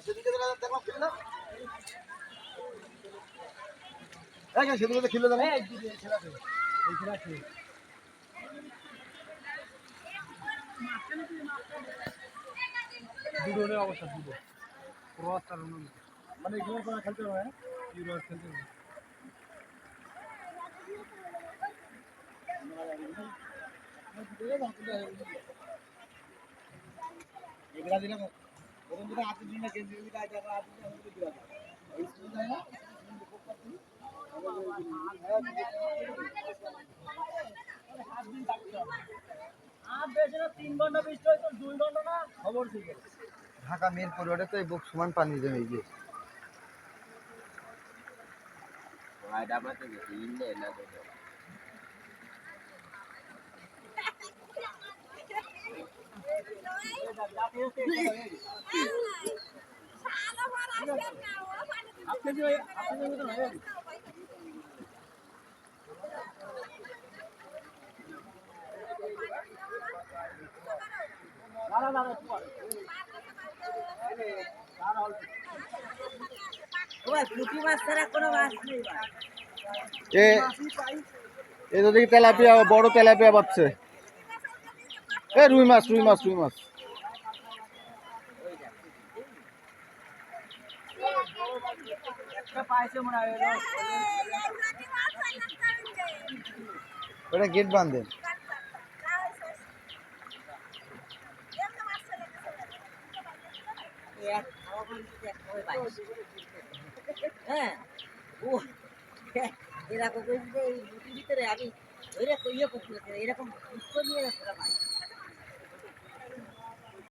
সেদিকে খেলে দেবে দুটো অবস্থা দুটো মানে এগুলো খেলতে হবে খেলতে হবে এগুলা দিলাম প্রথম দিকে হাতের জন্য কেন্দ্র দিকে আজ আবার হাতের জন্য দিলাম এই স্কুল যায় না ঢাকা মিরপুর রোডে তো এই বুক সমান পানি জমে গিয়েছে এদিকে তেলাপিয়া বড় তেলাপিয়া পাচ্ছে এ রুই মাছ ওটা গেট বাঁধেন হ্যাঁ ও এরকম এই ভিতরে আমি ইয়ে করতে এরকম নিয়ে